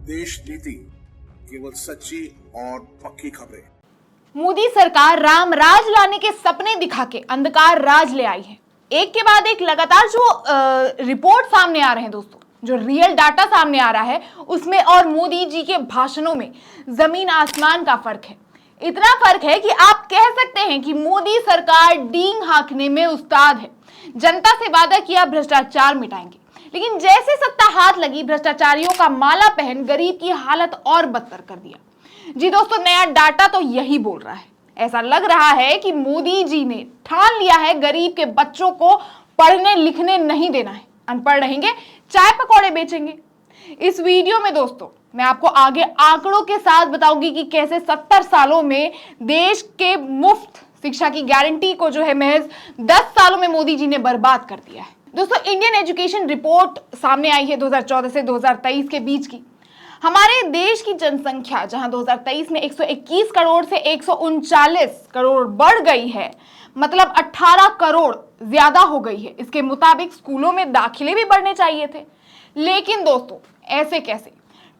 देश नीति केवल सच्ची और पक्की खबरें। मोदी सरकार राम राज लाने के सपने दिखा के अंधकार राज ले आई है। एक के बाद एक लगातार जो रिपोर्ट सामने आ रहे हैं दोस्तों, जो रियल डाटा सामने आ रहा है उसमें और मोदी जी के भाषणों में जमीन आसमान का फर्क है। इतना फर्क है कि आप कह सकते हैं कि मोदी सरकार डींग हाँकने में उस्ताद है। जनता से वादा किया भ्रष्टाचार मिटाएंगे, लेकिन जैसे सत्ता हाथ लगी भ्रष्टाचारियों का माला पहन गरीब की हालत और बदतर कर दिया। जी दोस्तों, नया डाटा तो यही बोल रहा है। ऐसा लग रहा है कि मोदी जी ने ठान लिया है गरीब के बच्चों को पढ़ने लिखने नहीं देना है। अनपढ़ रहेंगे, चाय पकौड़े बेचेंगे। इस वीडियो में दोस्तों मैं आपको आगे आंकड़ों के साथ बताऊंगी कि कैसे 70 सालों में देश के मुफ्त शिक्षा की गारंटी को जो है महज 10 सालों में मोदी जी ने बर्बाद कर दिया है। दोस्तों, इंडियन एजुकेशन रिपोर्ट सामने आई है 2014 से 2023 के बीच की। हमारे देश की जनसंख्या जहां 2023 में 121 करोड़ से 139 करोड़ बढ़ गई है, मतलब 18 करोड़ ज्यादा हो गई है। इसके मुताबिक स्कूलों में दाखिले भी बढ़ने चाहिए थे। लेकिन दोस्तों, ऐसे कैसे?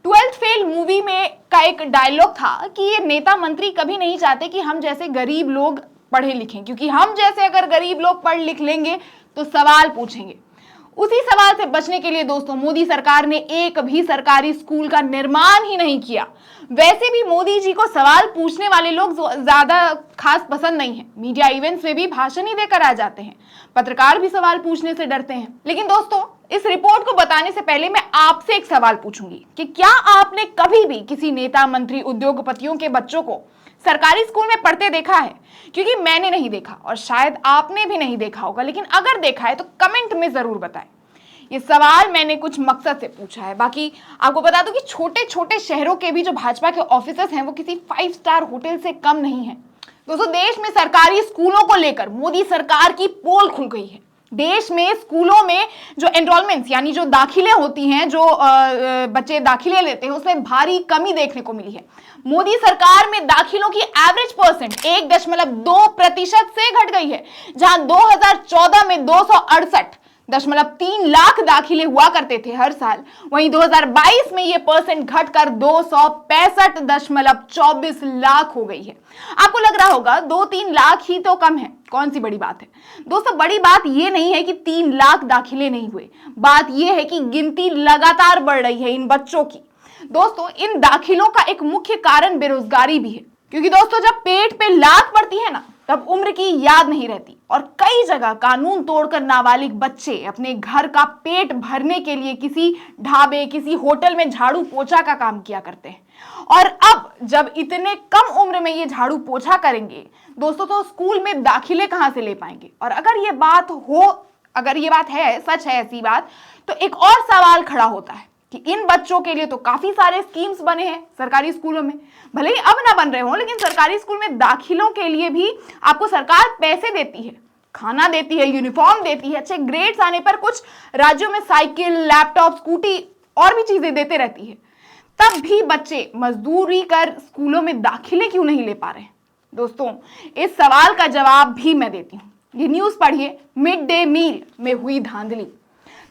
12th फेल मूवी में का एक डायलॉग था कि ये नेता मंत्री कभी नहीं चाहते कि हम जैसे गरीब लोग पढ़े लिखें, क्योंकि हम जैसे अगर गरीब लोग पढ़ लिख लेंगे तो सवाल पूछेंगे। उसी सवाल से बचने के लिए दोस्तों मोदी सरकार ने एक भी सरकारी स्कूल का निर्माण ही नहीं किया। वैसे भी मोदी जी को सवाल पूछने वाले लोग ज्यादा खास पसंद नहीं है। मीडिया इवेंट्स में भी भाषण ही देकर आ जाते हैं। पत्रकार भी सवाल पूछने से डरते हैं। लेकिन दोस्तों, इस रिपोर्ट को बताने से पहले मैं आपसे एक सवाल पूछूंगी कि क्या आपने कभी भी किसी नेता मंत्री उद्योगपतियों के बच्चों को सरकारी स्कूल में पढ़ते देखा है? क्योंकि मैंने नहीं देखा और शायद आपने भी नहीं देखा होगा, लेकिन अगर देखा है तो कमेंट में जरूर बताएं। ये सवाल मैंने कुछ मकसद से पूछा है। बाकी आपको बता दूं कि छोटे छोटे शहरों के भी जो भाजपा के ऑफिसर्स हैं वो किसी 5 स्टार होटल से कम नहीं है। दोस्तों, देश में सरकारी स्कूलों को लेकर मोदी सरकार की पोल खुल गई है। देश में स्कूलों में जो एनरोलमेंट्स यानी जो दाखिले होती हैं, जो बच्चे दाखिले लेते हैं, उसमें भारी कमी देखने को मिली है। मोदी सरकार में दाखिलों की एवरेज परसेंट 1.2% से घट गई है। जहां 2014 में 268.3 लाख दाखिले हुआ करते थे हर साल, वहीं 2022 में ये परसेंट घटकर 265.24 लाख हो गई है। आपको लग रहा होगा 2-3 लाख ही तो कम है, कौन सी बड़ी बात है? दोस्तों, बड़ी बात ये नहीं है कि 3 लाख दाखिले नहीं हुए, बात ये है कि गिनती लगातार बढ़ रही है इन बच्चों की। दोस्तों, इन दाखिलों का एक मुख्य कारण बेरोजगारी भी है, क्योंकि दोस्तों जब पेट पे लात पड़ती है ना, तब उम्र की याद नहीं रहती। और कई जगह कानून तोड़कर नाबालिग बच्चे अपने घर का पेट भरने के लिए किसी ढाबे, किसी होटल में झाड़ू पोछा का काम किया करते हैं। और अब जब इतने कम उम्र में ये झाड़ू पोछा करेंगे दोस्तों, तो स्कूल में दाखिले कहां से ले पाएंगे? और अगर ये बात है, सच है ऐसी बात, तो एक और सवाल खड़ा होता है कि इन बच्चों के लिए तो काफी सारे स्कीम्स बने हैं सरकारी स्कूलों में, भले ही अब ना बन रहे हों, लेकिन सरकारी स्कूल में दाखिलों के लिए भी आपको सरकार पैसे देती है, खाना देती है, यूनिफॉर्म देती है। अच्छे ग्रेड्स आने पर कुछ राज्यों में साइकिल, लैपटॉप, स्कूटी और भी चीजें देते रहती है। तब भी बच्चे मजदूरी कर स्कूलों में दाखिले क्यों नहीं ले पा रहे? दोस्तों, इस सवाल का जवाब भी मैं देती हूँ। ये न्यूज पढ़िए, मिड डे मील में हुई धांधली।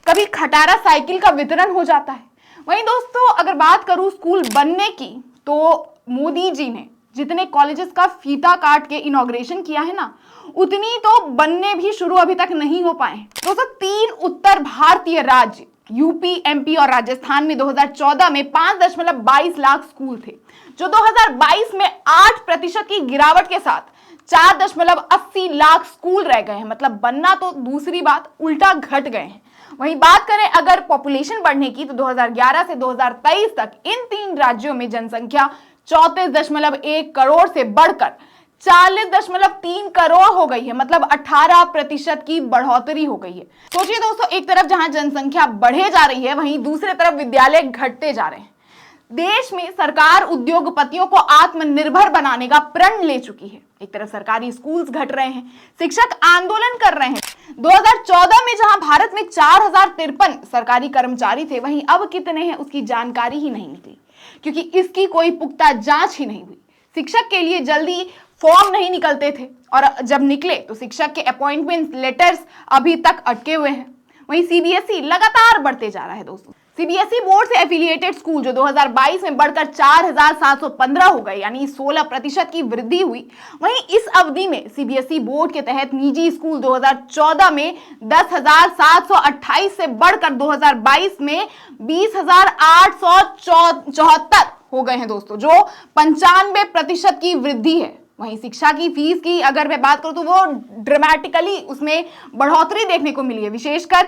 कभी खटारा साइकिल का वितरण हो जाता है। वहीं दोस्तों, अगर बात करूं स्कूल बनने की, तो मोदी जी ने जितने कॉलेजेस का फीता काट के इनॉग्रेशन किया है ना, उतनी तो बनने भी शुरू अभी तक नहीं हो पाए। दोस्तों, 3 उत्तर भारतीय राज्य यूपी, एमपी और राजस्थान में 2014 में 5.22 लाख स्कूल थे, जो 2022 में 8% की गिरावट के साथ 4.80 लाख स्कूल रह गए हैं। मतलब बनना तो दूसरी बात, उल्टा घट गए हैं। वहीं बात करें अगर पॉपुलेशन बढ़ने की, तो 2011 से 2023 तक इन 3 राज्यों में जनसंख्या 34.1 करोड़ से बढ़कर 40.3 करोड़ हो गई है। मतलब 18% की बढ़ोतरी हो गई है। सोचिए दोस्तों, एक तरफ जहां जनसंख्या बढ़े जा रही है, वहीं दूसरी तरफ विद्यालय घटते जा रहे हैं। देश में सरकार उद्योगपतियों को आत्मनिर्भर बनाने का प्रण ले चुकी है। एक तरफ सरकारी स्कूल्स घट रहे हैं, शिक्षक आंदोलन कर रहे हैं। 2014 में जहां भारत में 4053 सरकारी कर्मचारी थे, वहीं अब कितने हैं उसकी जानकारी ही नहीं निकली, क्योंकि इसकी कोई पुख्ता जांच ही नहीं हुई। शिक्षक के लिए जल्दी फॉर्म नहीं निकलते थे, और जब निकले तो शिक्षक के अपॉइंटमेंट लेटर्स अभी तक अटके हुए हैं। वहीं सीबीएसई लगातार बढ़ते जा रहा है दोस्तों। सीबीएसई बोर्ड से एफिलिएटेड स्कूल जो 2022 में बढ़कर 4,715 हो गए, यानी 16% की वृद्धि हुई। वहीं इस अवधि में सीबीएसई बोर्ड के तहत निजी स्कूल 2014 में 10,728 से बढ़कर 2022 में 20,874 हो गए हैं दोस्तों, जो 95% की वृद्धि है। वहीं शिक्षा की फीस की अगर मैं बात करूं तो वो ड्रामेटिकली उसमें बढ़ोतरी देखने को मिली है, विशेषकर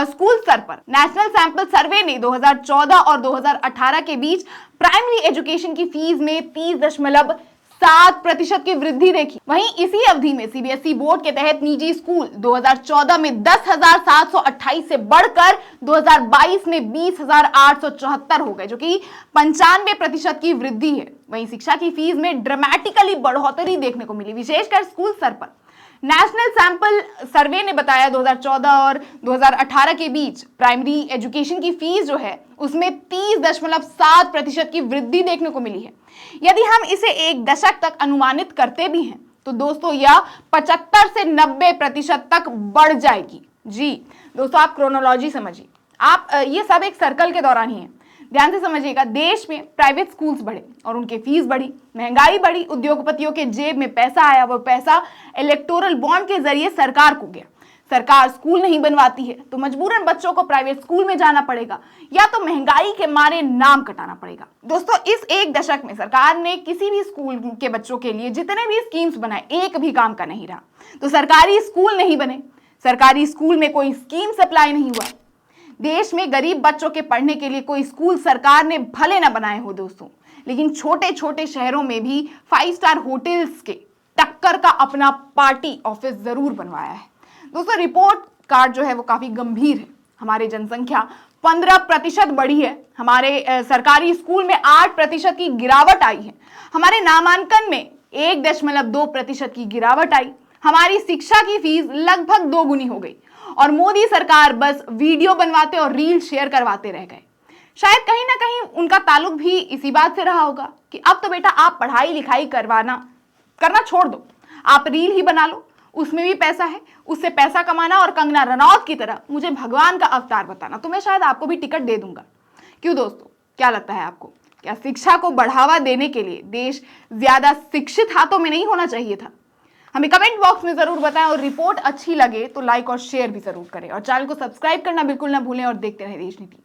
स्कूल स्तर पर। नेशनल सैंपल सर्वे ने 2014 और 2018 के बीच प्राइमरी एजुकेशन की फीस में 30.7% की वृद्धि देखी। वहीं इसी अवधि में सीबीएसई बोर्ड के तहत निजी स्कूल 2014 में 10,728 से बढ़कर 2022 में 20,874 हो गए, जो कि 95% की वृद्धि है। वहीं शिक्षा की फीस में ड्रामेटिकली बढ़ोतरी देखने को मिली, विशेषकर स्कूल स्तर पर। नेशनल सैंपल सर्वे ने बताया 2014 और 2018 के बीच प्राइमरी एजुकेशन की फीस जो है उसमें 30.7% की वृद्धि देखने को मिली है। यदि हम इसे एक दशक तक अनुमानित करते भी हैं तो दोस्तों यह 75 से 90% तक बढ़ जाएगी। जी दोस्तों, आप क्रोनोलॉजी समझिए, आप ये सब एक सर्कल के दौरान ही है। ध्यान से समझिएगा, देश में प्राइवेट स्कूल्स बढ़े और उनके फीस बढ़ी, महंगाई बढ़ी, उद्योगपतियों के जेब में पैसा आया, वो पैसा इलेक्टोरल बॉन्ड के जरिए सरकार को गया। सरकार स्कूल नहीं बनवाती है तो मजबूरन बच्चों को प्राइवेट स्कूल में जाना पड़ेगा या तो महंगाई के मारे नाम कटाना पड़ेगा। दोस्तों, इस एक दशक में सरकार ने किसी भी स्कूल के बच्चों के लिए जितने भी स्कीम्स बनाए, एक भी काम का नहीं रहा। तो सरकारी स्कूल नहीं बने, सरकारी स्कूल में कोई स्कीम सप्लाई नहीं हुआ। देश में गरीब बच्चों के पढ़ने के लिए कोई स्कूल सरकार ने भले न बनाए हो दोस्तों, लेकिन छोटे छोटे शहरों में भी 5 स्टार होटल्स के टक्कर का अपना पार्टी ऑफिस जरूर बनवाया है। दोस्तों, रिपोर्ट कार्ड जो है वो काफी गंभीर है। हमारी जनसंख्या 15% बढ़ी है, हमारे सरकारी स्कूल में 8% की गिरावट आई है, हमारे नामांकन में 1.2% की गिरावट आई, हमारी शिक्षा की फीस लगभग 2 गुनी हो गई और मोदी सरकार बस वीडियो बनवाते और रील शेयर करवाते रह गए। शायद कहीं ना कहीं उनका ताल्लुक भी इसी बात से रहा होगा कि अब तो बेटा आप पढ़ाई लिखाई करना छोड़ दो, आप रील ही बना लो, उसमें भी पैसा है, उससे पैसा कमाना और कंगना रनौत की तरह मुझे भगवान का अवतार बताना, तो मैं शायद आपको भी टिकट दे दूंगा। क्यों दोस्तों, क्या लगता है आपको? क्या शिक्षा को बढ़ावा देने के लिए देश ज्यादा शिक्षित हाथों में नहीं होना चाहिए था? हमें कमेंट बॉक्स में जरूर बताएं और रिपोर्ट अच्छी लगे तो लाइक और शेयर भी जरूर करें और चैनल को सब्सक्राइब करना बिल्कुल ना भूलें और देखते रहें देश नीति।